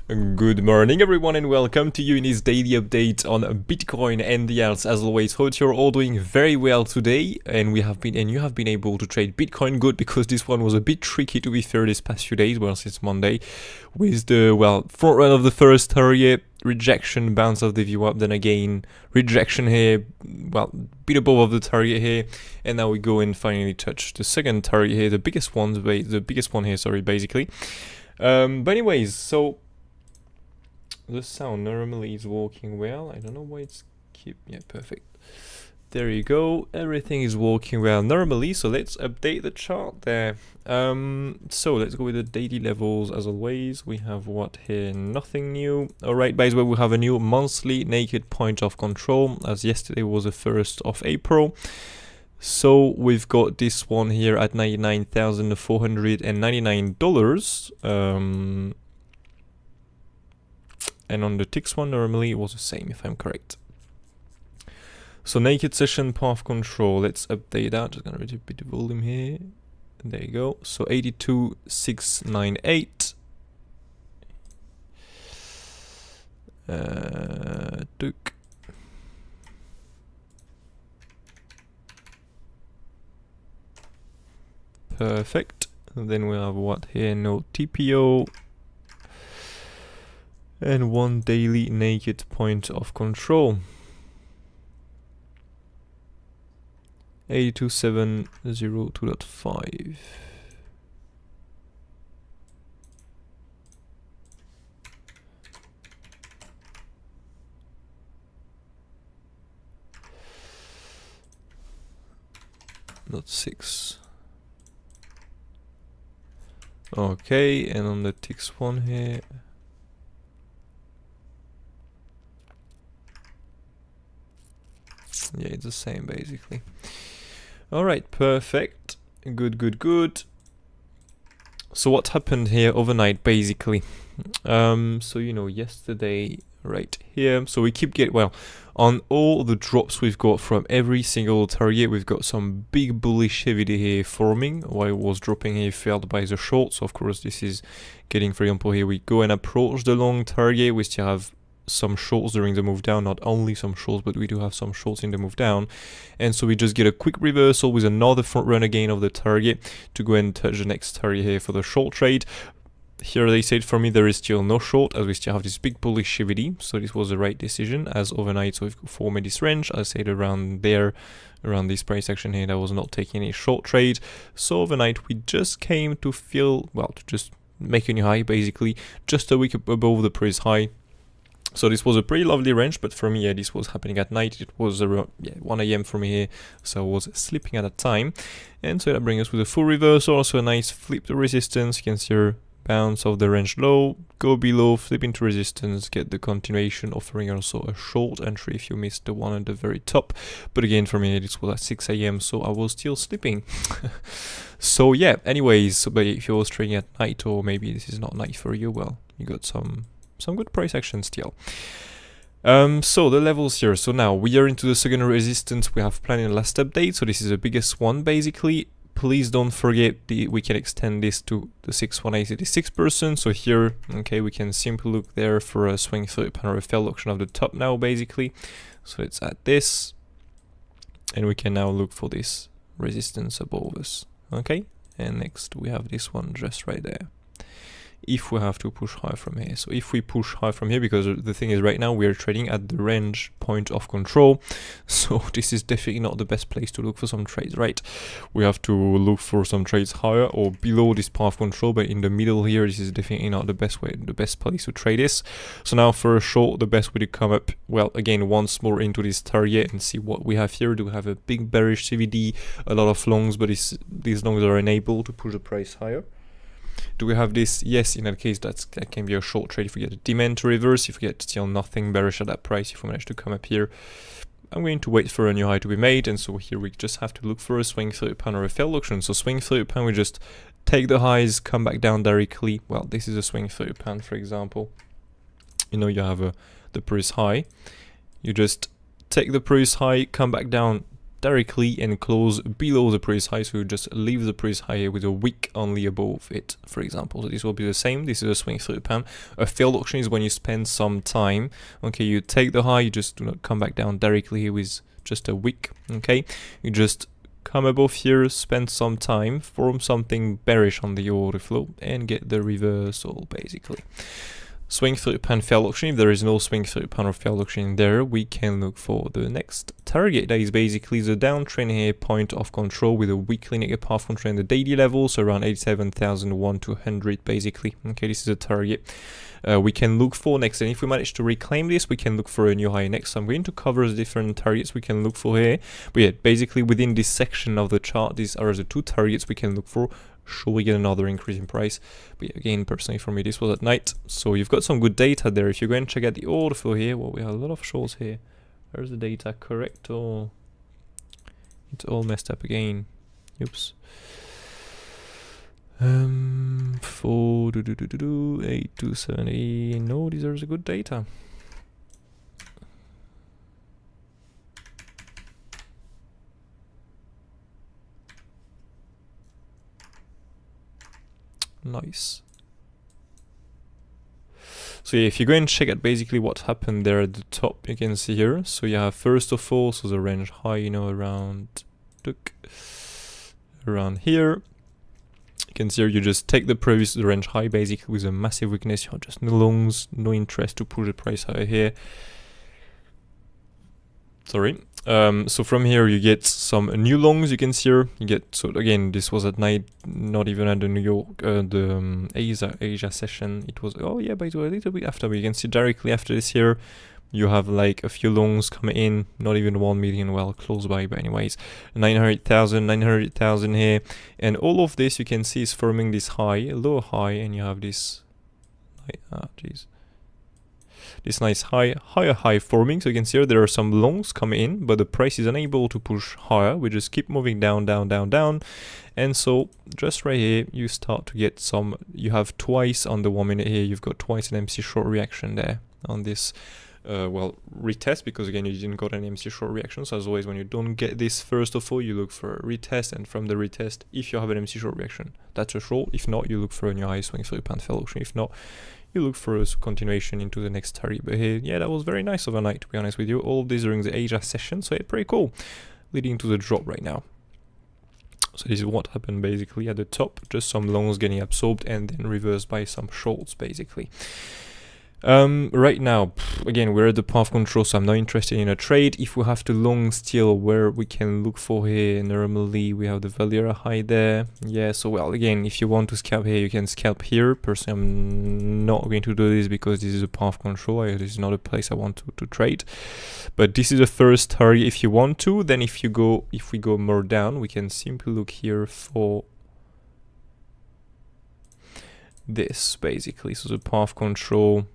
Good morning everyone and welcome to you in this daily update on Bitcoin and the Alts. As always, hope you're all doing very well today, and you have been able to trade Bitcoin good, because this one was a bit tricky, to be fair, this past few days, well, since Monday, with the front run of the first target, rejection, bounce of the view up, then again rejection here, bit above of the target here, and now we go and finally touch the second target here, the biggest one here, basically. But anyways, so the sound normally is working well. I don't know why it's perfect. There you go. Everything is working well normally. So let's update the chart there. So let's go with the daily levels as always. We have what here? Nothing new. Alright, by the way, we have a new monthly naked point of control, as yesterday was the 1st of April. So we've got this one here at $99,499. And on the ticks one, normally it was the same, if I'm correct. So naked session path control, let's update that. Just gonna reduce a bit of volume here. There you go. So 82,698. Perfect. And then we have what here? No TPO. And one daily naked point of control. 82,702.5. Not 6. Okay, and on the ticks one here. Yeah, it's the same basically. Alright, perfect. Good. So what happened here overnight basically? So you know, yesterday right here, so we keep getting, on all the drops we've got from every single target, we've got some big bullish activity here forming while it was dropping here, failed by the short. So of course this is getting, for example, here we go and approach the long target. We still have some shorts during the move down, not only some shorts, but we do have some shorts in the move down, and so we just get a quick reversal with another front run again of the target to go and touch the next target here for the short trade. Here they said for me there is still no short, as we still have this big bullish activity, so this was the right decision as overnight. So we've formed this range, I said around there, around this price action here, that was not taking any short trade. So overnight we just came to feel, to just make a new high basically, just a week above the previous high. So this was a pretty lovely range, but for me, this was happening at night. It was around 1 AM for me here, so I was sleeping at that time. And so that brings us with a full reversal, also a nice flip to resistance. You can see here, bounce of the range low, go below, flip into resistance, get the continuation, offering also a short entry if you missed the one at the very top. But again, for me, this was at 6 AM, so I was still sleeping. So yeah, anyways, but if you was trading at night, or maybe this is not night for you, you got some good price action still. So the levels here, so now we are into the second resistance we have planned in the last update, so this is the biggest one basically. Please don't forget we can extend this to the 61886%. So here, okay, we can simply look there for a swing 30-pound failed auction of the top now basically. So let's add this, and we can now look for this resistance above us. Okay, and next we have this one just right there, if we have to push high from here. So if we push high from here, because the thing is right now we are trading at the range point of control, so this is definitely not the best place to look for some trades, right? We have to look for some trades higher or below this path of control, but in the middle here, this is definitely not the best place to trade this. So now for a short, the best way to come up, again, once more into this target and see what we have here. Do we have a big bearish CVD, a lot of longs, but these longs are unable to push the price higher? Do we have this? Yes, in that case, that can be a short trade if we get a demand to reverse, if we get still nothing bearish at that price, if we manage to come up here. I'm going to wait for a new high to be made, and so here we just have to look for a swing 30-pound or a failed auction. So swing 30-pound, we just take the highs, come back down directly. This is a swing 30-pound, for example. You know, you have the previous high. You just take the previous high, come back down directly and close below the previous high, so you just leave the previous high here with a wick only above it, for example. So this will be the same. This is a swing through the pan. A failed auction is when you spend some time, okay, you take the high, you just do not come back down directly here with just a wick, okay, you just come above here, spend some time, form something bearish on the order flow and get the reversal basically. Swing through pan failed auction. If there is no swing through pan or failed auction there, we can look for the next target. That is basically the downtrend here, point of control with a weekly negative path control in the daily level, so around 87,200 basically. Okay, this is a target we can look for next, and if we manage to reclaim this, we can look for a new high next. So I'm going to cover the different targets we can look for here. But yeah, basically within this section of the chart, these are the two targets we can look for. Should we get another increase in price? But again, personally for me, this was at night, so you've got some good data there. If you go and check out the order flow here, well, we have a lot of shorts here. Where's the data correct, or it's all messed up again? Oops. 8270. No, these are the good data. Nice. So yeah, if you go and check out basically what happened there at the top, you can see here. So you have first of all, so the range high, you know, around here. You can see here you just take the previous range high basically with a massive weakness. You have just no longs, no interest to push the price higher here. Sorry. So from here you get some new longs. You can see here you get, so again this was at night, not even at the New York Asia session. It was, oh yeah, by the way, a little bit after, but you can see directly after this here you have like a few longs coming in, not even 1 million, well close by, but anyways 900,000 here, and all of this you can see is forming this high, lower high, and you have this this nice higher high forming. So you can see here there are some longs coming in, but the price is unable to push higher. We just keep moving down, and so just right here you start to get some, you have twice on the 1 minute here, you've got twice an MC short reaction there on this well, retest, because again you didn't got an MC short reaction. So as always, when you don't get this, first of all you look for a retest, and from the retest, if you have an MC short reaction, that's a short. If not, you look for a new high swing through pan failed auction. If not, you look for a continuation into the next target. But here, yeah, that was very nice overnight, to be honest with you. All of this during the Asia session, so it's pretty cool, leading to the drop right now. So this is what happened basically at the top, just some longs getting absorbed and then reversed by some shorts basically. Right now, again, we're at the path control, so I'm not interested in a trade. If we have to long still, where we can look for here, normally we have the Valera high there. Yeah, so well, again, if you want to scalp here, you can scalp here. Personally, I'm not going to do this because this is a path control. This is not a place I want to trade. But this is the first target if you want to. Then if we go more down, we can simply look here for this basically. So the path control.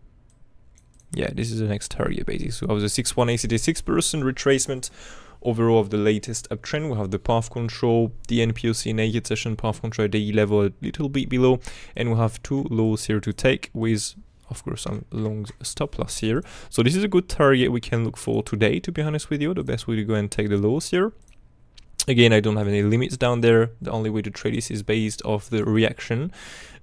Yeah, this is the next target basically. So I was a 61886% retracement overall of the latest uptrend. We have the path control, the NPOC naked session path control daily level a little bit below, and we have two lows here to take with, of course, some long stop loss here. So this is a good target we can look for today, to be honest with you. The best way to go and take the lows here. Again, I don't have any limits down there. The only way to trade this is based off the reaction.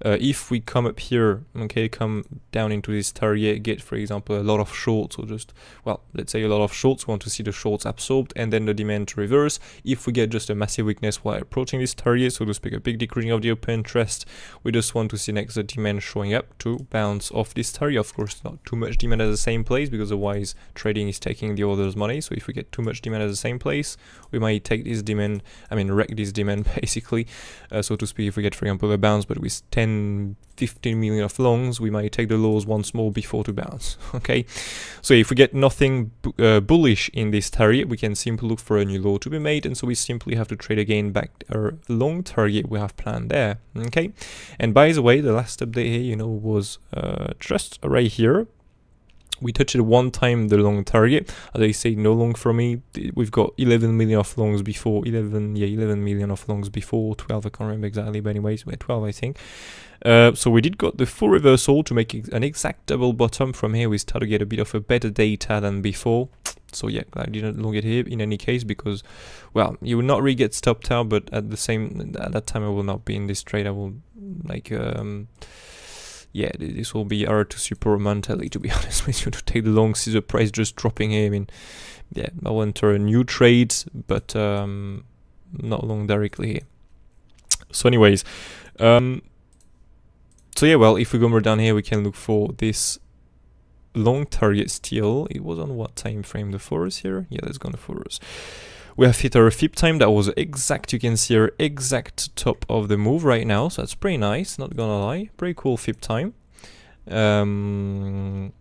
If we come up here, okay, come down into this target, get, for example, a lot of shorts, or just, well, let's say a lot of shorts, want to see the shorts absorbed and then the demand to reverse. If we get just a massive weakness while approaching this target, so to speak, a big decreasing of the open interest, we just want to see next the demand showing up to bounce off this target. Of course, not too much demand at the same place, because otherwise trading is taking the other's money. So if we get too much demand at the same place, we might take this demand, wreck this demand basically, so to speak. If we get, for example, a bounce but with 10-15 million of longs, we might take the lows once more before to bounce. Okay, so if we get nothing bullish in this target, we can simply look for a new low to be made, and so we simply have to trade again back our long target we have planned there. Okay, and by the way, the last update here, was just right here. We touched it one time, the long target. As I say, no long for me. We've got 11 million of longs before, 11 million of longs before, 12, I can't remember exactly, but anyways, 12 I think. So we did got the full reversal to make an exact double bottom. From here we start to get a bit of a better data than before. So yeah, I didn't long it here in any case because, well, you will not really get stopped out, but at that time I will not be in this trade. I will like yeah, this will be hard to support mentally, to be honest with you, to take the long, see the price just dropping here. I mean, yeah, I'll enter a new trade, but not long directly here. So anyways, so yeah, well, if we go more down here, we can look for this long target still. It was on what time frame? The 4 hours here? Yeah, let's go on the 4 hours. We have hit our fib time. That was exact, you can see our exact top of the move right now, so that's pretty nice, not gonna lie. Pretty cool fib time. And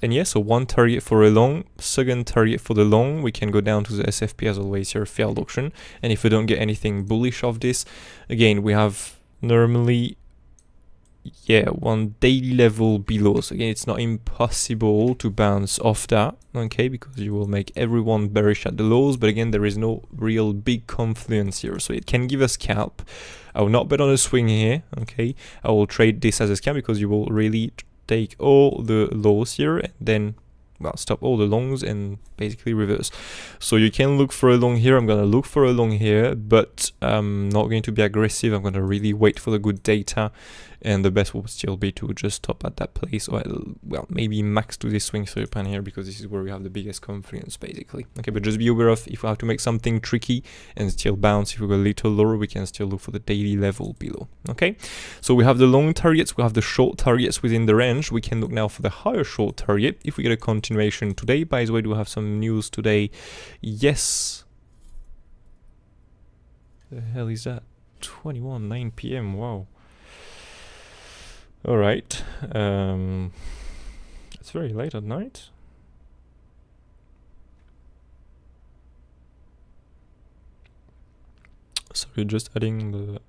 yeah, so one target for a long, second target for the long. We can go down to the SFP as always here, failed auction. And if we don't get anything bullish of this, again, we have normally, yeah, one daily level below. So again, it's not impossible to bounce off that, okay, because you will make everyone bearish at the lows, but again, there is no real big confluence here, so it can give us scalp. I will not bet on a swing here, okay. I will trade this as a scalp because you will really take all the lows here and then, well, stop all the longs and basically reverse. So you can look for a long here. I'm gonna look for a long here, but I'm not going to be aggressive. I'm gonna really wait for the good data, and the best will still be to just stop at that place, or well, maybe max to this swing through pan here, because this is where we have the biggest confluence basically. Okay, but just be aware of, if we have to make something tricky and still bounce, if we go a little lower, we can still look for the daily level below. Okay, so we have the long targets, we have the short targets within the range. We can look now for the higher short target if we get a continuation today. By the way, do we have some news today? Yes. The hell is that? 9 p.m. Wow. All right. It's very late at night. So we're just adding the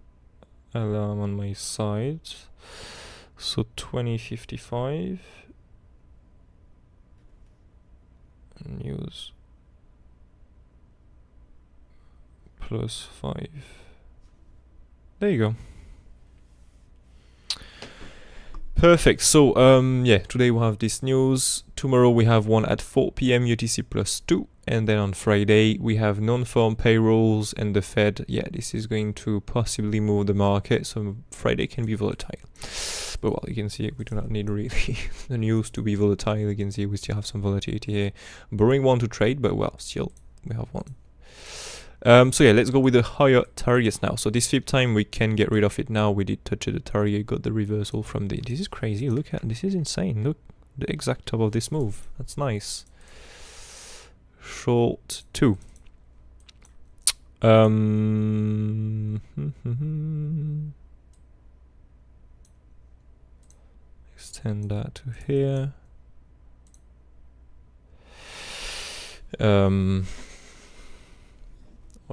alarm on my side. So 20:55. News. +5. There you go. Perfect. So yeah, today we'll have this news. Tomorrow we have one at 4 p.m. UTC +2, and then on Friday we have non-farm payrolls and the Fed. Yeah, this is going to possibly move the market, so Friday can be volatile. But well, you can see we do not need really the news to be volatile. You can see we still have some volatility here. Boring one to trade, but well, still we have one. So yeah, let's go with the higher targets now. So this fib time, we can get rid of it now. We did touch the target, got the reversal from the... This is crazy. Look at this, is insane. Look, the exact top of this move. That's nice. Short 2. Extend that to here.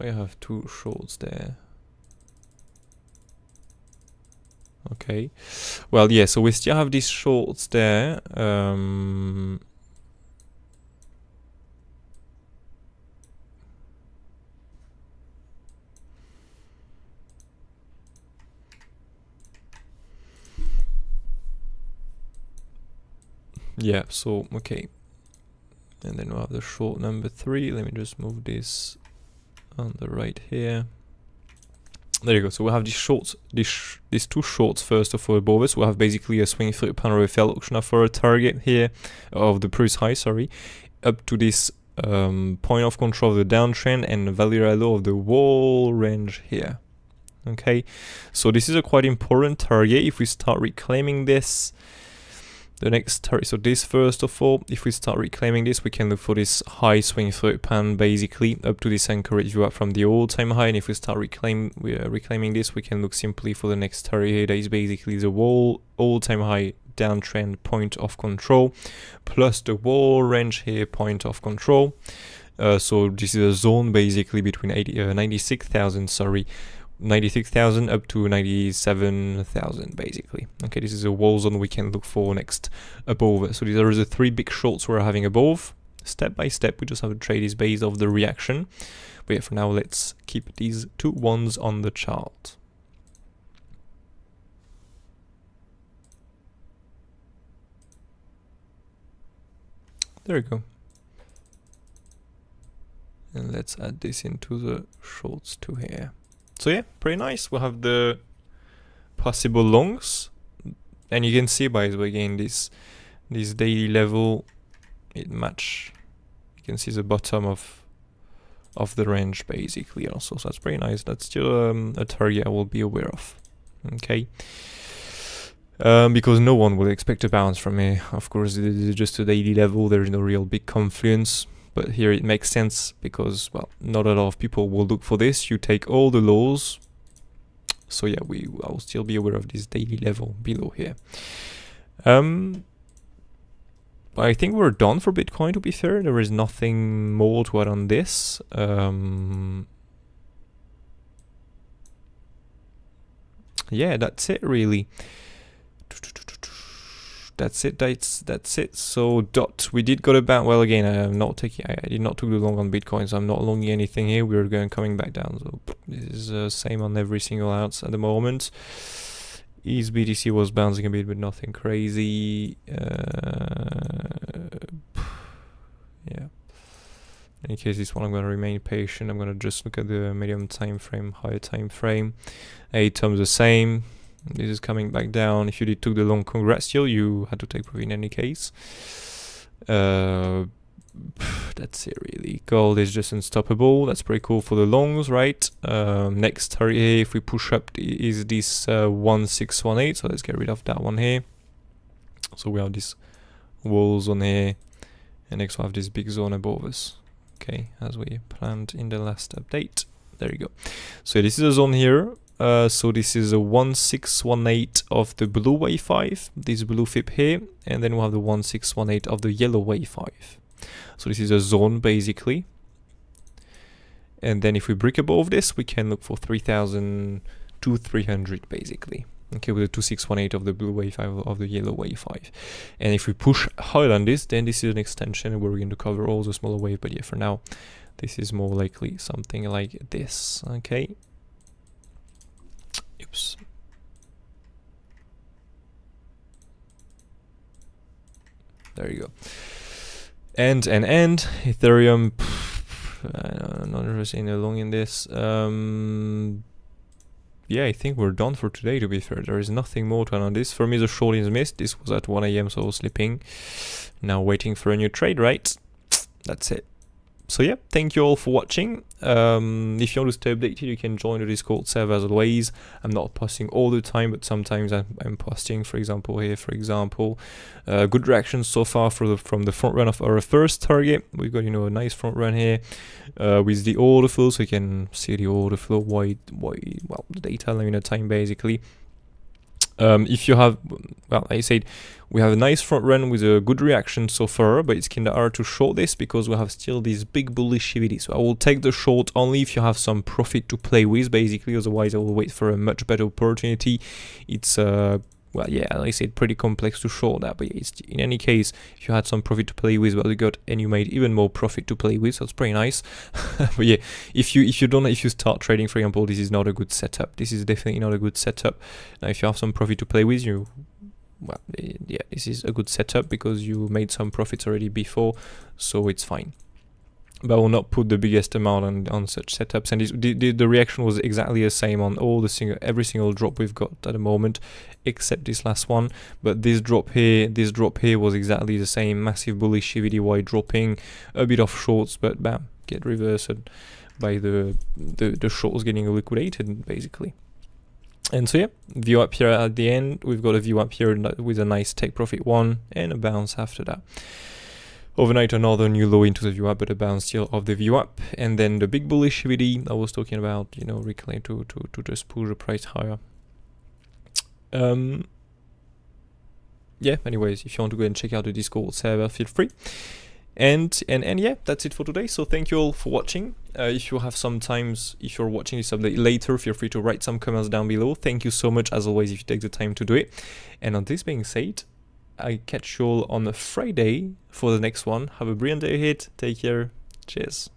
I have 2 shorts there. Okay. Well, yeah, so we still have these shorts there. Yeah, so, okay. And then we'll have the short number 3. Let me just move this on the right here. There you go. So we'll have these shorts, these 2 shorts first of all above us. We'll have basically a swing through panel failed auction for a target here of the previous high, sorry, up to this point of control of the downtrend and value low of the wall range here. Okay, so this is a quite important target. If we start reclaiming this, the next target, so this first of all, if we start reclaiming this, we can look for this high swing through pan basically up to this anchorage view up from the all-time high. And if we start reclaiming this, we can look simply for the next target here. That is basically the wall all-time high downtrend point of control plus the wall range here point of control. So this is a zone basically between 96,000, sorry, 96,000 up to 97,000 basically. Okay, this is a wall zone we can look for next above. So these are the 3 big shorts we're having above. Step by step, we just have to trade this based off the reaction. But yeah, for now, let's keep these 2 ones on the chart. There we go. And let's add this into the shorts too here. So yeah, pretty nice. We'll have the possible longs, and you can see by the way again this daily level, it match. You can see the bottom of the range basically also. So that's pretty nice. That's still a target I will be aware of. Okay. Because no one will expect a bounce from here. Of course, it is just a daily level. There is no real big confluence. But here it makes sense because, well, not a lot of people will look for this. You take all the lows. So yeah, I will still be aware of this daily level below here. I think we're done for Bitcoin, to be fair. There is nothing more to add on this. Yeah, that's it really. That's it. So dot, we did got a bounce. Well, again, I did not take the long on Bitcoin, so I'm not longing anything here. We're coming back down. So this is same on every single outs at the moment. Ease BTC was bouncing a bit, but nothing crazy. Yeah. In case this one, I'm gonna remain patient. I'm gonna just look at the medium time frame, higher time frame. 8 times the same. This is coming back down. If you took the long, congrats, still you had to take profit in any case. That's it really. Gold is just unstoppable. That's pretty cool for the longs, right? Next target here, if we push up, is this 1618. So let's get rid of that one here. So we have these walls on here, and next we have this big zone above us. Okay, as we planned in the last update. There you go. So this is a zone here. So this is a 1618 of the blue wave 5, this blue fib here, and then we'll have the 1618 of the yellow wave 5. So this is a zone basically. And then if we break above this, we can look for 3,300 basically. Okay, with the 2618 of the blue wave 5 of the yellow wave 5. And if we push higher than this, then this is an extension where we're going to cover all the smaller wave. But yeah, for now, this is more likely something like this. Okay. Oops. There you go. And Ethereum. I'm not interested in long in this. Yeah, I think we're done for today, to be fair. There is nothing more to add on this. For me, the short is missed. This was at 1 AM, so I was sleeping. Now waiting for a new trade, right? That's it. So yeah, thank you all for watching. If you want to stay updated, you can join the Discord server as always. I'm not posting all the time, but sometimes I'm posting. For example, here, good reactions so far from the front run of our first target. We've got, a nice front run here with the order flow, so you can see the order flow, well, the data line time basically. If you have, well, I said we have a nice front run with a good reaction so far, but it's kind of hard to short this because we have still this big bullish activity. So I will take the short only if you have some profit to play with, basically. Otherwise, I will wait for a much better opportunity. It's well, yeah, like I said, pretty complex to short that, but yeah, it's, in any case, if you had some profit to play with, well, you got, and you made even more profit to play with, so it's pretty nice. But yeah, if you start trading, for example, this is not a good setup. This is definitely not a good setup. Now, if you have some profit to play with, well, yeah, this is a good setup because you made some profits already before, so it's fine. But I will not put the biggest amount on such setups, and the reaction was exactly the same on every single drop we've got at the moment, except this last one. But this drop here was exactly the same, massive bullish CVDY dropping, a bit of shorts, but bam, get reversed by the shorts getting liquidated basically. And so yeah, view up here at the end. We've got a view up here with a nice take profit one and a bounce after that. Overnight, another new low into the view up, but a bounce still of the view up. And then the big bullish activity I was talking about, reclaim to just push the price higher. Yeah, anyways, if you want to go and check out the Discord server, feel free. And yeah, that's it for today. So thank you all for watching. If you have some times, if you're watching this update later, feel free to write some comments down below. Thank you so much, as always, if you take the time to do it. And on this being said, I catch you all on a Friday for the next one. Have a brilliant day ahead. Take care. Cheers.